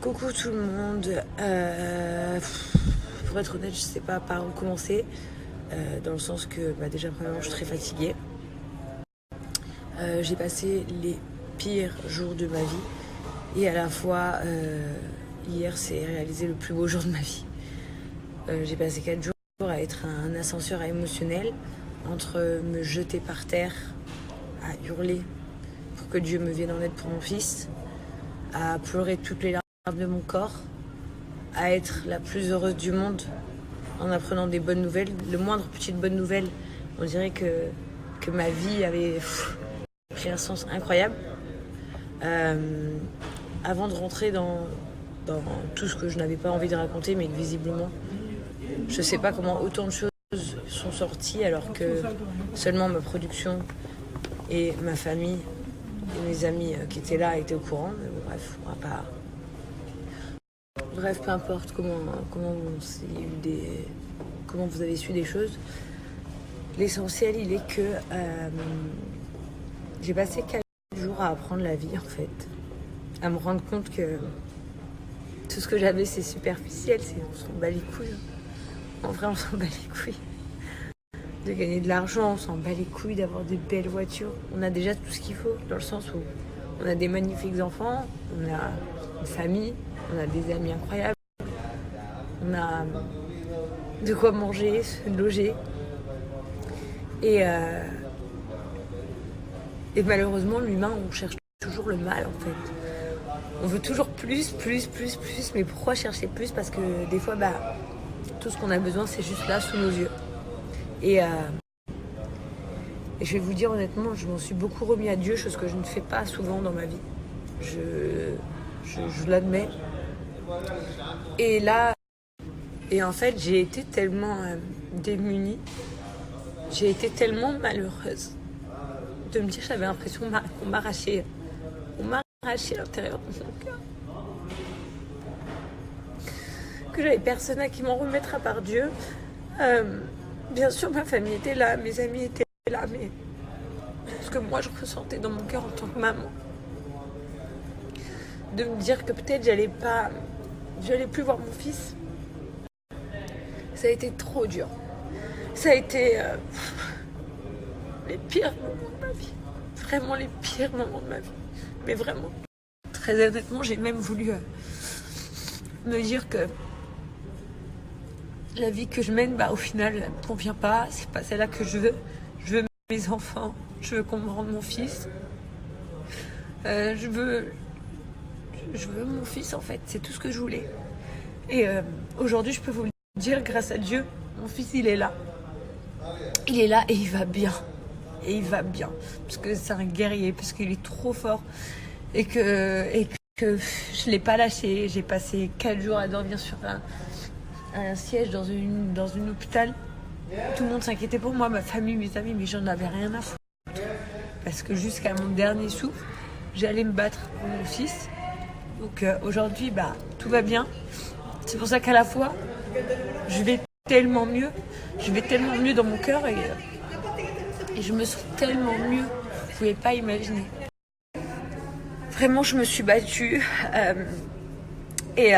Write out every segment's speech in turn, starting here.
Coucou tout le monde. Pour être honnête, je sais pas par où commencer. Dans le sens que déjà premièrement je suis très fatiguée. J'ai passé les pires jours de ma vie. Et à la fois hier c'est réalisé le plus beau jour de ma vie. J'ai passé 4 jours à être un ascenseur émotionnel, entre me jeter par terre, à hurler pour que Dieu me vienne en aide pour mon fils, à pleurer toutes les larmes de mon corps, à être la plus heureuse du monde en apprenant des bonnes nouvelles. Le moindre petite bonne nouvelle, on dirait que ma vie avait pris un sens incroyable. Avant de rentrer dans tout ce que je n'avais pas envie de raconter, mais que visiblement, je sais pas comment autant de choses sont sorties alors que seulement ma production et ma famille et mes amis qui étaient là étaient au courant. Mais bon, bref, on va pas... Bref, peu importe comment vous avez su des choses. L'essentiel, il est que j'ai passé 4 jours à apprendre la vie, en fait. À me rendre compte que tout ce que j'avais, c'est superficiel. On s'en bat les couilles. En vrai, on s'en bat les couilles. De gagner de l'argent, on s'en bat les couilles, d'avoir des belles voitures. On a déjà tout ce qu'il faut, dans le sens où on a des magnifiques enfants, on a une famille, on a des amis incroyables, on a de quoi manger, se loger. Et malheureusement, l'humain, on cherche toujours le mal, en fait. On veut toujours plus, mais pourquoi chercher plus? Parce que des fois, tout ce qu'on a besoin, c'est juste là, sous nos yeux. Et je vais vous dire honnêtement, je m'en suis beaucoup remis à Dieu, chose que je ne fais pas souvent dans ma vie. Je l'admets. Et là, en fait, j'ai été tellement démunie, j'ai été tellement malheureuse de me dire, j'avais l'impression qu'on m'arrachait l'intérieur de mon cœur. Que j'avais personne à qui m'en remettre à part Dieu. Bien sûr, ma famille était là, mes amis étaient là, mais ce que moi je ressentais dans mon cœur en tant que maman, de me dire que peut-être j'allais plus voir mon fils, ça a été trop dur. Ça a été les pires moments de ma vie, vraiment les pires moments de ma vie, mais vraiment. Très honnêtement, j'ai même voulu me dire que la vie que je mène, au final, elle me convient pas. C'est pas celle-là que je veux. Je veux mes enfants. Je veux qu'on me rende mon fils. Je veux mon fils, en fait. C'est tout ce que je voulais. Et aujourd'hui, je peux vous le dire, grâce à Dieu, mon fils, il est là. Il est là et il va bien. Et il va bien. Parce que c'est un guerrier, parce qu'il est trop fort. Et que je l'ai pas lâché. J'ai passé 4 jours à dormir sur un siège dans une hôpital. Tout le monde s'inquiétait pour moi, ma famille, mes amis, mais j'en avais rien à foutre. Parce que jusqu'à mon dernier souffle, j'allais me battre pour mon fils. Donc aujourd'hui, tout va bien. C'est pour ça qu'à la fois, je vais tellement mieux dans mon cœur et je me sens tellement mieux. Vous pouvez pas imaginer. Vraiment, je me suis battue. Et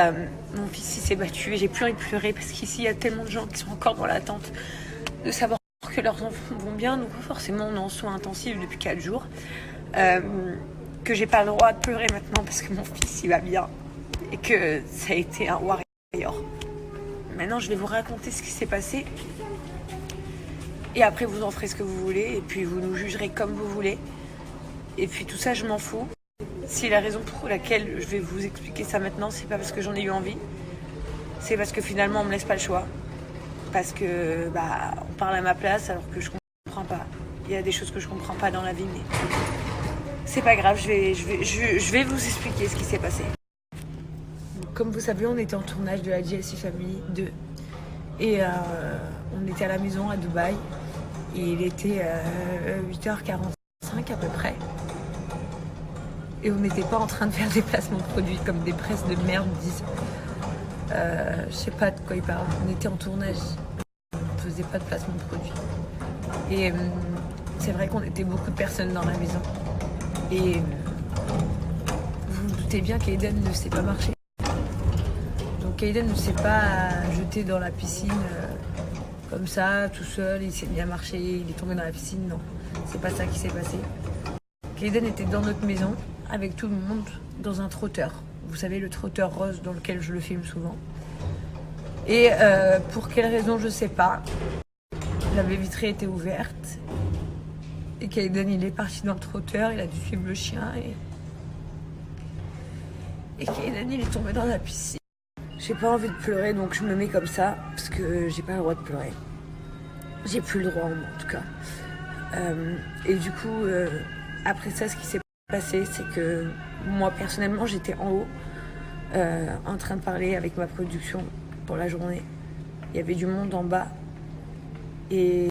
mon fils il s'est battu et j'ai plus envie de pleurer parce qu'ici il y a tellement de gens qui sont encore dans l'attente de savoir que leurs enfants vont bien. Donc forcément on est en soins intensifs depuis 4 jours. Que j'ai pas le droit de pleurer maintenant parce que mon fils il va bien et que ça a été un warrior. Maintenant je vais vous raconter ce qui s'est passé et après vous en ferez ce que vous voulez et puis vous nous jugerez comme vous voulez. Et puis tout ça je m'en fous. Si la raison pour laquelle je vais vous expliquer ça maintenant, c'est pas parce que j'en ai eu envie, c'est parce que finalement on me laisse pas le choix. Parce que on parle à ma place alors que je comprends pas. Il y a des choses que je comprends pas dans la vie, mais c'est pas grave, je vais vous expliquer ce qui s'est passé. Comme vous savez, on était en tournage de la JSI Family 2 et on était à la maison à Dubaï et il était 8h45 à peu près. Et on n'était pas en train de faire des placements de produits comme des presses de merde disent. Je sais pas de quoi ils parlent. On était en tournage. On faisait pas de placement de produits. Et c'est vrai qu'on était beaucoup de personnes dans la maison. Et vous vous doutez bien qu'Eden ne sait pas marcher. Kayden ne s'est pas jeté dans la piscine comme ça, tout seul, il s'est mis à marcher, il est tombé dans la piscine, non. C'est pas ça qui s'est passé. Kayden était dans notre maison, avec tout le monde, dans un trotteur. Vous savez, le trotteur rose dans lequel je le filme souvent. Et pour quelle raison, je sais pas. La baie vitrée était ouverte. Et Kayden, il est parti dans le trotteur, il a dû suivre le chien. Et Kayden, il est tombé dans la piscine. J'ai pas envie de pleurer, donc je me mets comme ça, parce que j'ai pas le droit de pleurer. J'ai plus le droit, en tout cas. Et du coup, après ça, ce qui s'est passé, c'est que moi, personnellement, j'étais en haut, en train de parler avec ma production pour la journée. Il y avait du monde en bas. Et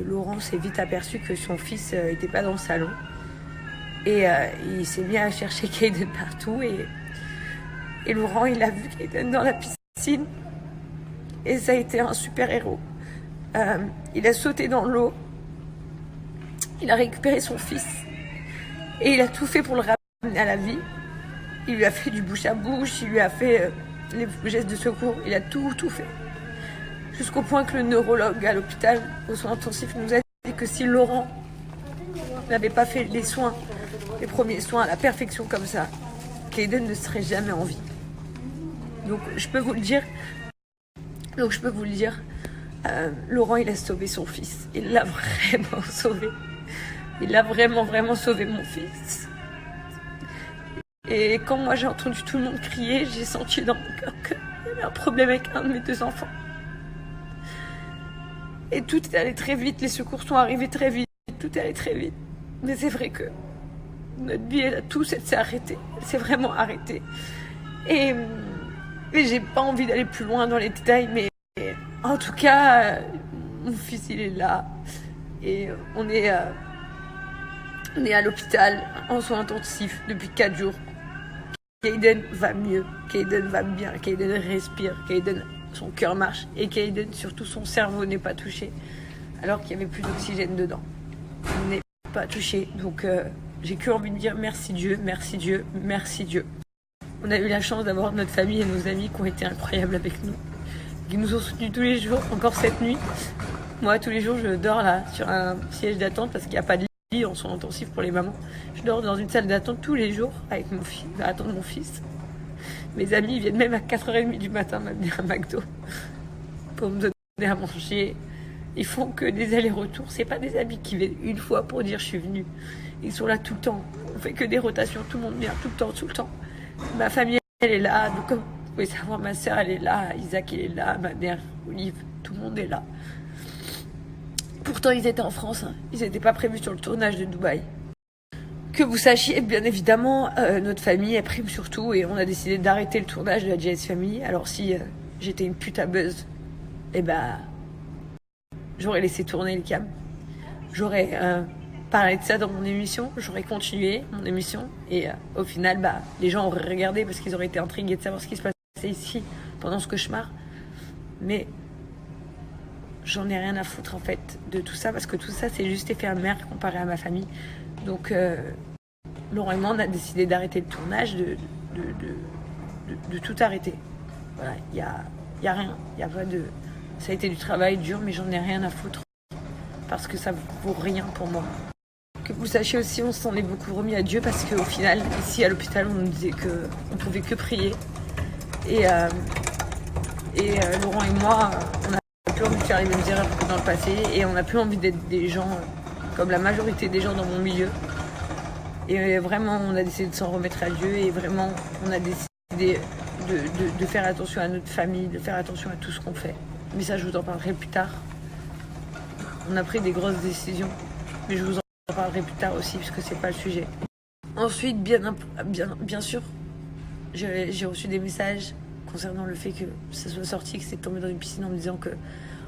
Laurent s'est vite aperçu que son fils n'était pas dans le salon. Et il s'est mis à chercher Kayden partout. Et Laurent, il a vu Kayden dans la piscine. Et ça a été un super héros. Il a sauté dans l'eau. Il a récupéré son fils. Et il a tout fait pour le ramener à la vie. Il lui a fait du bouche à bouche. Il lui a fait les gestes de secours. Il a tout fait. Jusqu'au point que le neurologue à l'hôpital, aux soins intensifs, nous a dit que si Laurent n'avait pas fait les soins, les premiers soins à la perfection comme ça, Kayden ne serait jamais en vie. Donc je peux vous le dire. Laurent, il a sauvé son fils. Il l'a vraiment sauvé. Il a vraiment sauvé mon fils. Et quand moi j'ai entendu tout le monde crier, j'ai senti dans mon cœur qu'il y avait un problème avec un de mes deux enfants. Et tout est allé très vite, les secours sont arrivés très vite, tout est allé très vite. Mais c'est vrai que notre vie, tout s'est arrêté. C'est vraiment arrêté. Et j'ai pas envie d'aller plus loin dans les détails, mais en tout cas, mon fils, il est là. Et on est à l'hôpital, en soins intensifs, depuis 4 jours. Kayden va mieux, Kayden va bien, Kayden respire, Kayden, son cœur marche. Et Kayden, surtout son cerveau n'est pas touché, alors qu'il y avait plus d'oxygène dedans. Il n'est pas touché, donc j'ai que envie de dire merci Dieu, merci Dieu, merci Dieu. On a eu la chance d'avoir notre famille et nos amis qui ont été incroyables avec nous, qui nous ont soutenus tous les jours, encore cette nuit. Moi, tous les jours, je dors là, sur un siège d'attente, parce qu'il n'y a pas de lit en soins intensifs pour les mamans. Je dors dans une salle d'attente tous les jours, avec mon fils, à attendre mon fils. Mes amis viennent même à 4h30 du matin m'amener un McDo pour me donner à manger. Ils font que des allers-retours. C'est pas des amis qui viennent une fois pour dire je suis venue. Ils sont là tout le temps. On fait que des rotations, tout le monde vient tout le temps. Ma famille, elle est là. Donc, comme vous pouvez savoir, ma soeur, elle est là. Isaac, il est là. Ma mère, Olive, tout le monde est là. Pourtant, ils étaient en France. Hein. Ils n'étaient pas prévus sur le tournage de Dubaï. Que vous sachiez, bien évidemment, notre famille, elle prime surtout. Et on a décidé d'arrêter le tournage de la JS Family. Alors, si j'étais une pute à buzz, eh ben, j'aurais laissé tourner le cam. J'aurais parlé de ça dans mon émission. J'aurais continué mon émission. Et au final, les gens auraient regardé parce qu'ils auraient été intrigués de savoir ce qui se passait ici pendant ce cauchemar. Mais j'en ai rien à foutre en fait de tout ça, parce que tout ça c'est juste éphémère comparé à ma famille. Donc Laurent et moi on a décidé d'arrêter le tournage, de tout arrêter. Voilà, il y a rien, il y a pas de. Ça a été du travail dur, mais j'en ai rien à foutre parce que ça vaut rien pour moi. Que vous sachiez aussi, on s'en est beaucoup remis à Dieu, parce qu'au final ici à l'hôpital on nous disait que on pouvait que prier. Et Laurent et moi on a plus envie de faire les mêmes erreurs que dans le passé, et on n'a plus envie d'être des gens comme la majorité des gens dans mon milieu. Et vraiment, on a décidé de s'en remettre à Dieu, et vraiment, on a décidé de faire attention à notre famille, de faire attention à tout ce qu'on fait. Mais ça, je vous en parlerai plus tard. On a pris des grosses décisions, mais je vous en parlerai plus tard aussi, puisque c'est pas le sujet. Ensuite, bien sûr, j'ai reçu des messages concernant le fait que ça soit sorti, que c'est tombé dans une piscine, en me disant que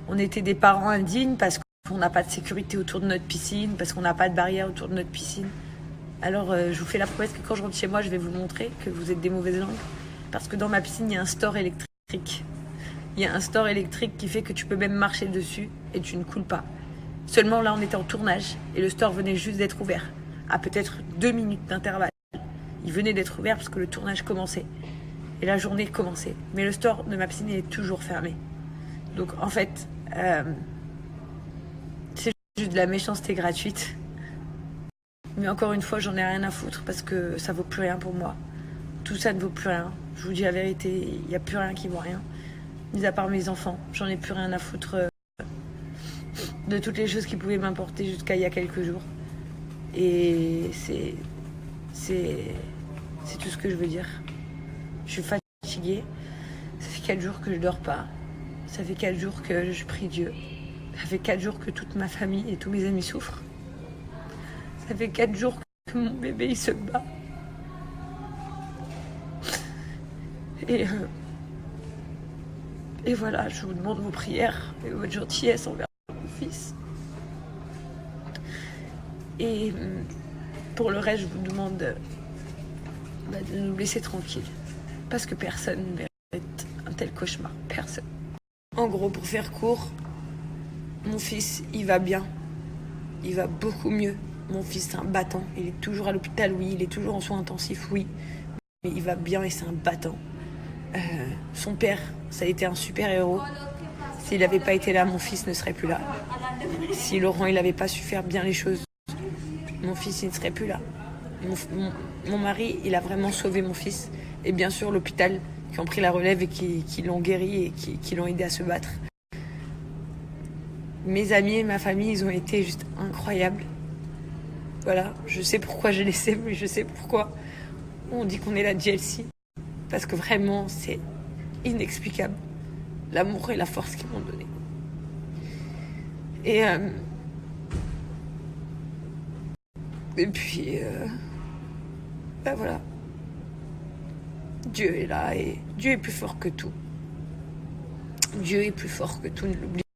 on était des parents indignes parce qu'on n'a pas de sécurité autour de notre piscine, parce qu'on n'a pas de barrière autour de notre piscine. Alors je vous fais la promesse que quand je rentre chez moi, je vais vous montrer que vous êtes des mauvaises langues, parce que dans ma piscine, il y a un store électrique. Il y a un store électrique qui fait que tu peux même marcher dessus et tu ne coules pas. Seulement là, on était en tournage et le store venait juste d'être ouvert, à peut-être 2 minutes d'intervalle. Il venait d'être ouvert parce que le tournage commençait. et la journée commençait. Mais le store de ma piscine est toujours fermé. Donc en fait, c'est juste de la méchanceté gratuite. Mais encore une fois, j'en ai rien à foutre parce que ça vaut plus rien pour moi. Tout ça ne vaut plus rien. Je vous dis la vérité, il n'y a plus rien qui vaut rien. Mis à part mes enfants, j'en ai plus rien à foutre de toutes les choses qui pouvaient m'importer jusqu'à il y a quelques jours. Et c'est tout ce que je veux dire. Je suis fatiguée. Ça fait 4 jours que je dors pas. Ça fait 4 jours que je prie Dieu. Ça fait 4 jours que toute ma famille et tous mes amis souffrent. Ça fait 4 jours que mon bébé il se bat. Et voilà, je vous demande vos prières et votre gentillesse envers mon fils. Et pour le reste, je vous demande de nous laisser tranquilles. Parce que personne ne mérite un tel cauchemar. Personne. En gros, pour faire court, mon fils, il va bien. Il va beaucoup mieux. Mon fils, c'est un battant. Il est toujours à l'hôpital, oui. Il est toujours en soins intensifs, oui. Mais il va bien et c'est un battant. Son père, ça a été un super héros. S'il n'avait pas été là, mon fils ne serait plus là. Si Laurent, il n'avait pas su faire bien les choses, mon fils, il ne serait plus là. Mon mari, il a vraiment sauvé mon fils. Et bien sûr, l'hôpital, qui ont pris la relève et qui l'ont guéri et qui l'ont aidé à se battre. Mes amis et ma famille, ils ont été juste incroyables. Voilà, je sais pourquoi j'ai laissé, mais je sais pourquoi on dit qu'on est la GLC. Parce que vraiment, c'est inexplicable. L'amour et la force qu'ils m'ont donné. Et puis, ben voilà. Dieu est là et Dieu est plus fort que tout. Dieu est plus fort que tout, ne l'oubliez pas.